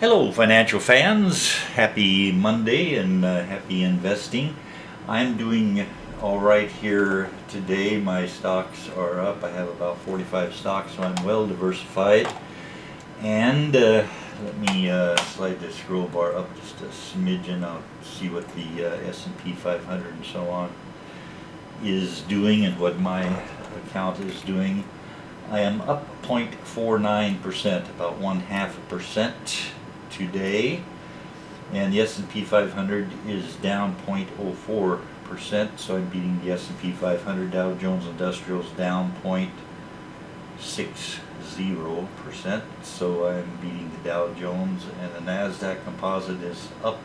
Hello, financial fans. Happy Monday and happy investing. I'm doing all right here today. My stocks are up. I have about 45 stocks, so I'm well diversified. And let me slide the scroll bar up just a smidgen. I'll see what the S&P 500 and so on is doing and what my account is doing. I am up 0.49%, about 0.5% today, and the S&P 500 is down 0.04%, so I'm beating the S&P 500. Dow Jones Industrials down 0.60%, so I'm beating the Dow Jones, and the NASDAQ Composite is up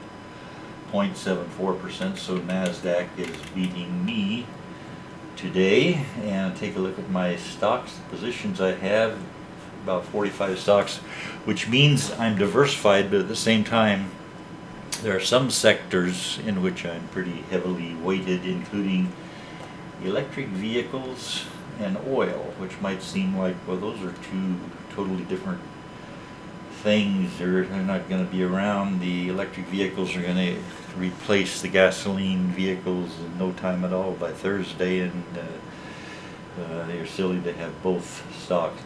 0.74%, so NASDAQ is beating me today. And take a look at my stocks, the positions I have, about 45 stocks, which means I'm diversified, but at the same time there are some sectors in which I'm pretty heavily weighted, including electric vehicles and oil, which might seem like, well, those are two totally different things. They're not going to be around. The electric vehicles are going to replace the gasoline vehicles in no time at all by Thursday, and they're silly to have both stocks.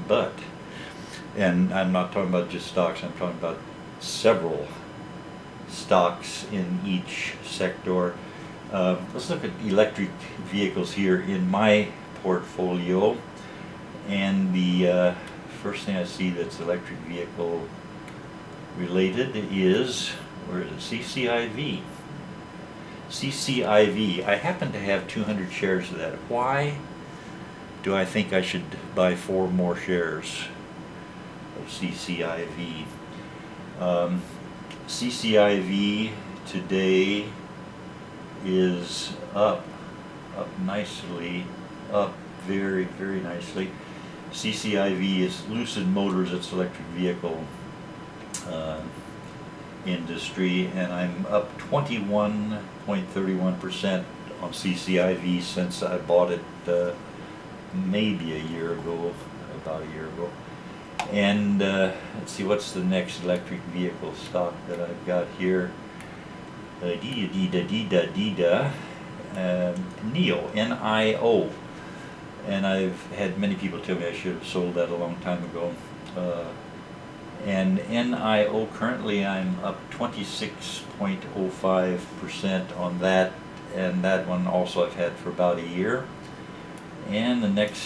And I'm not talking about just stocks, I'm talking about several stocks in each sector. Let's look at electric vehicles here in my portfolio, and the first thing I see that's electric vehicle related is, where is it? CCIV. CCIV. I happen to have 200 shares of that. Why do I think I should buy 4 more shares of CCIV? CCIV today is up nicely, up very, very nicely. CCIV is Lucid Motors, its electric vehicle industry, and I'm up 21.31% on CCIV since I bought it maybe a year ago, about a year ago. And let's see, what's the next electric vehicle stock that I've got here? NIO, N-I-O. And I've had many people tell me I should have sold that a long time ago. And NIO, currently I'm up 26.05% on that, and that one also I've had for about a year. And the next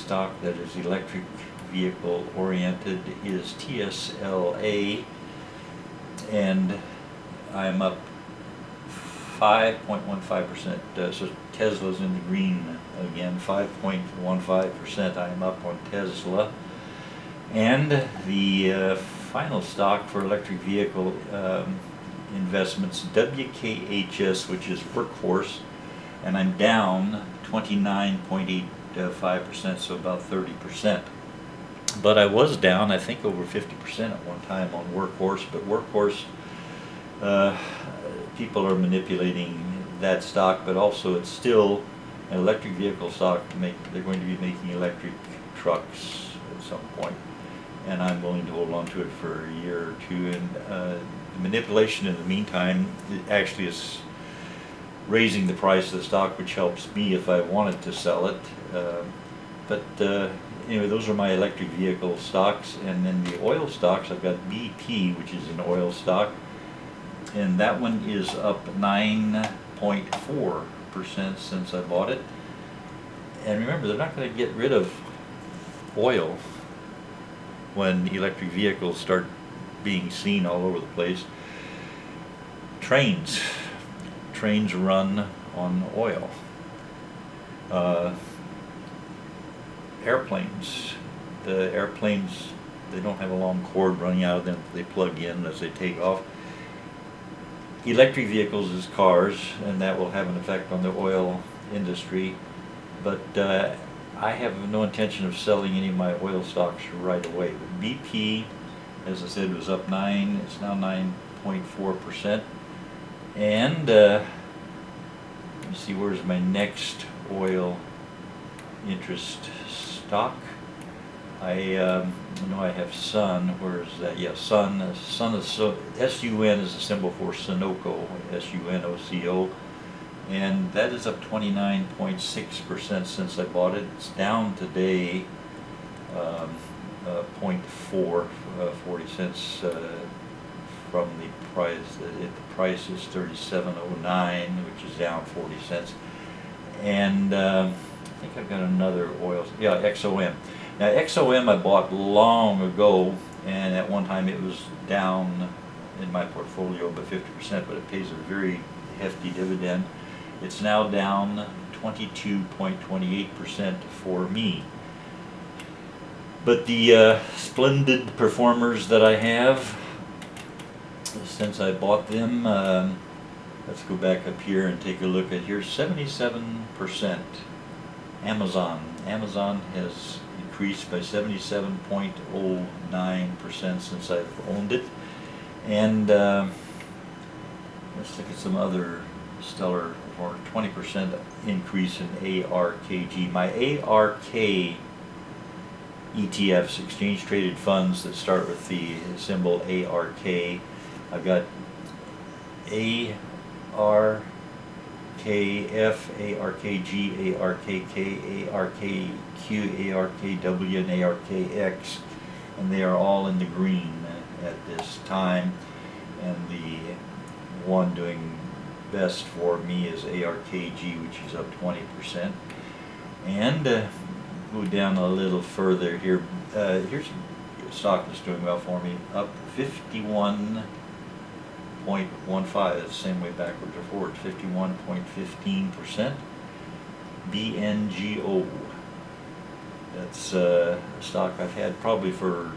stock that is electric vehicle oriented is TSLA, and I'm up 5.15%. So Tesla's in the green again, 5.15% I'm up on Tesla. And the final stock for electric vehicle investments, WKHS, which is Workhorse, and I'm down 29.85%, so about 30%. But I was down, I think, over 50% at one time on Workhorse. But Workhorse, people are manipulating that stock, but also it's still an electric vehicle stock. They're going to be making electric trucks at some point, and I'm willing to hold on to it for a year or two. And the manipulation in the meantime actually is raising the price of the stock, which helps me if I wanted to sell it. Anyway, those are my electric vehicle stocks. And then the oil stocks, I've got BP, which is an oil stock, and that one is up 9.4% since I bought it. And remember, they're not going to get rid of oil when electric vehicles start being seen all over the place. Trains run on oil. The airplanes, they don't have a long cord running out of them. They plug in as they take off. Electric vehicles is cars, and that will have an effect on the oil industry. But I have no intention of selling any of my oil stocks right away. But BP, as I said, was up 9. It's now 9.4%. And let me see, where's my next oil interest stock? know I have Sun. Where is that? Yeah, Sun. Sun is SUN is a symbol for Sunoco, SUNOCO, and that is up 29.6% since I bought it. It's down today, 0.4, 40 cents from the price. The price is 37.09, which is down 40 cents. And I think I've got another oil. Yeah, XOM. Now XOM I bought long ago, and at one time it was down in my portfolio by 50%, but it pays a very hefty dividend. It's now down 22.28% for me. But the splendid performers that I have since I bought them, let's go back up here and take a look at here. 77%. Amazon. Amazon has increased by 77.09% since I've owned it. And let's look at some other stellar performers. 20% increase in ARKG. My ARK ETFs, exchange traded funds that start with the symbol ARK. I've got ARKF, ARKG, ARKK, ARKQ, ARKW, and ARKX, and they are all in the green at this time. And the one doing best for me is ARKG, which is up 20%. And go down a little further here. Here's a stock that's doing well for me, up 51.15. That's the same way backwards or forwards. 51.15%. BNGO. That's a stock I've had probably for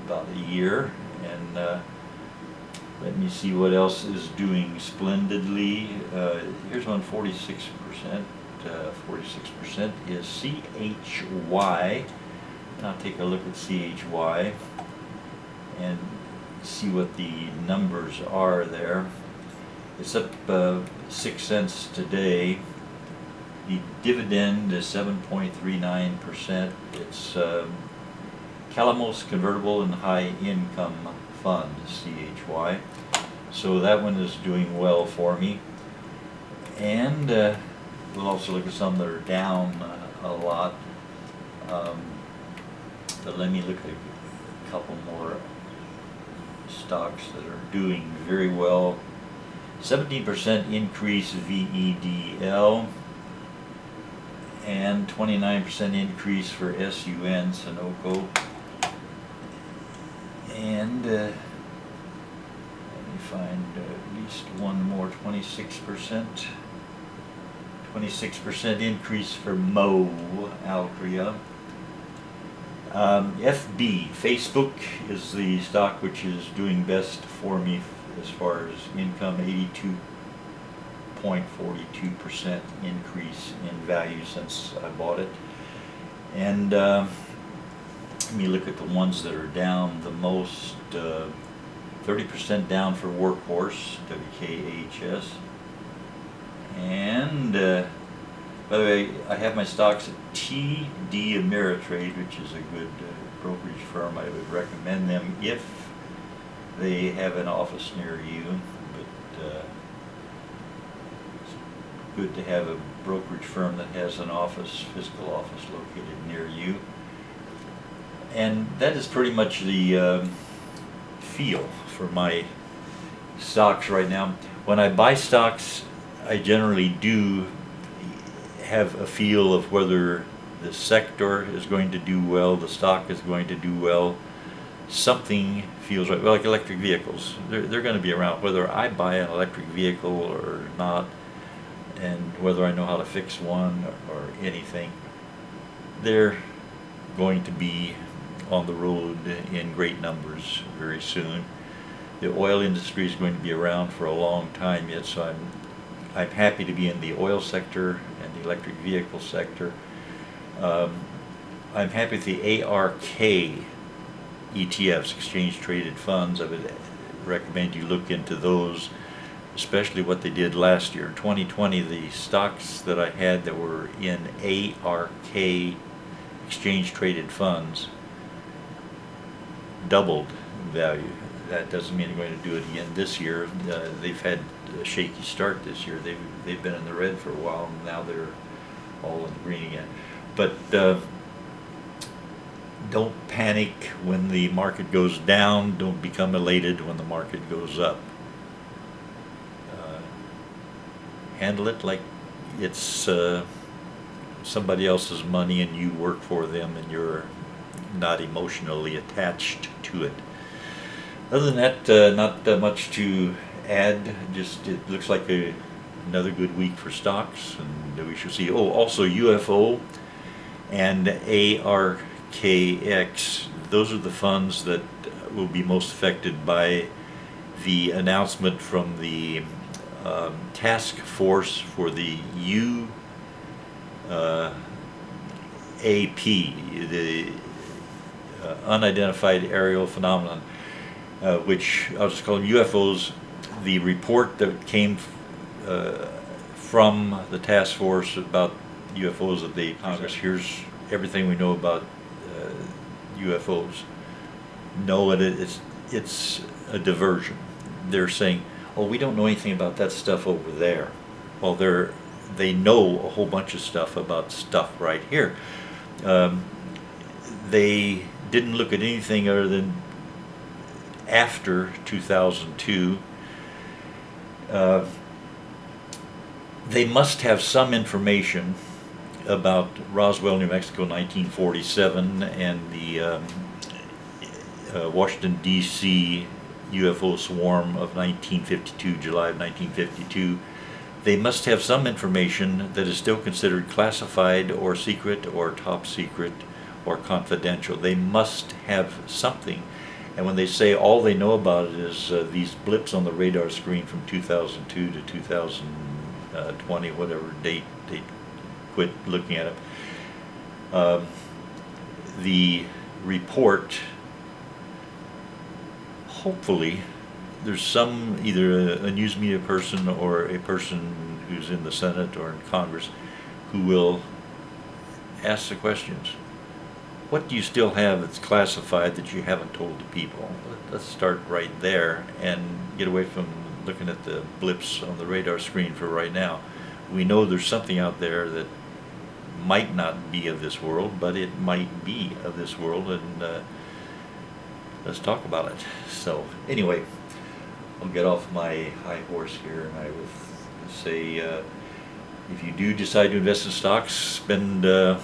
about a year, and let me see what else is doing splendidly. Here's one, 46%. 46% is CHY. And I'll take a look at CHY and see what the numbers are there. It's up 6 cents today. The dividend is 7.39%. It's Calamos Convertible and High Income Fund, CHY. So that one is doing well for me. And we'll also look at some that are down a lot. But let me look at a couple more stocks that are doing very well. 17% increase VEDL, and 29% increase for SUN, Sunoco. And let me find at least one more, 26%. 26% increase for Mo, Altria. FB, Facebook, is the stock which is doing best for me as far as income. 82.42% increase in value since I bought it. And let me look at the ones that are down the most. 30% down for Workhorse, WKHS. And by the way, I have my stocks at TD Ameritrade, which is a good brokerage firm. I would recommend them if they have an office near you. But it's good to have a brokerage firm that has an office, physical office located near you. And that is pretty much the feel for my stocks right now. When I buy stocks, I generally do have a feel of whether the sector is going to do well, the stock is going to do well. Something feels right. Well, like electric vehicles, they're going to be around whether I buy an electric vehicle or not, and whether I know how to fix one or anything. They're going to be on the road in great numbers very soon. The oil industry is going to be around for a long time yet, so I'm happy to be in the oil sector and the electric vehicle sector. I'm happy with the ARK ETFs, exchange traded funds. I would recommend you look into those, especially what they did last year. In 2020, the stocks that I had that were in ARK exchange traded funds doubled in value. That doesn't mean they're going to do it again this year. They've had a shaky start this year. They've been in the red for a while, and now they're all in the green again. But don't panic when the market goes down. Don't become elated when the market goes up. Handle it like it's somebody else's money and you work for them and you're not emotionally attached to it. Other than that, not much to add. Just it looks like another good week for stocks, and we should see. Oh, also UFO and ARKX. Those are the funds that will be most affected by the announcement from the task force for the UAP, the unidentified aerial phenomenon, which I'll just call them UFOs. The report that came from the task force about UFOs at the Congress. Here's everything we know about UFOs. No, it's a diversion. They're saying, oh, we don't know anything about that stuff over there. Well, they know a whole bunch of stuff about stuff right here. They didn't look at anything other than after 2002. They must have some information about Roswell, New Mexico, 1947, and the Washington, D.C. UFO swarm of 1952, July of 1952. They must have some information that is still considered classified or secret or top secret or confidential. They must have something. And when they say all they know about it is these blips on the radar screen from 2002 to 2020, whatever date they quit looking at it, the report, hopefully, there's some, either a news media person or a person who's in the Senate or in Congress who will ask the questions. What do you still have that's classified that you haven't told the people? Let's start right there and get away from looking at the blips on the radar screen for right now. We know there's something out there that might not be of this world, but it might be of this world, and let's talk about it. So anyway, I'll get off my high horse here, and I will say, if you do decide to invest in stocks, spend at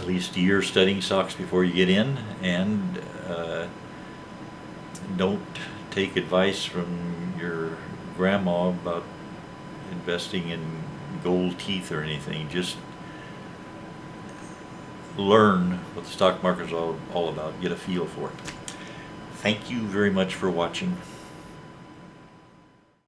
least a year studying stocks before you get in, and don't take advice from your grandma about investing in gold teeth or anything. Just learn what the stock market is all about, get a feel for it. Thank you very much for watching.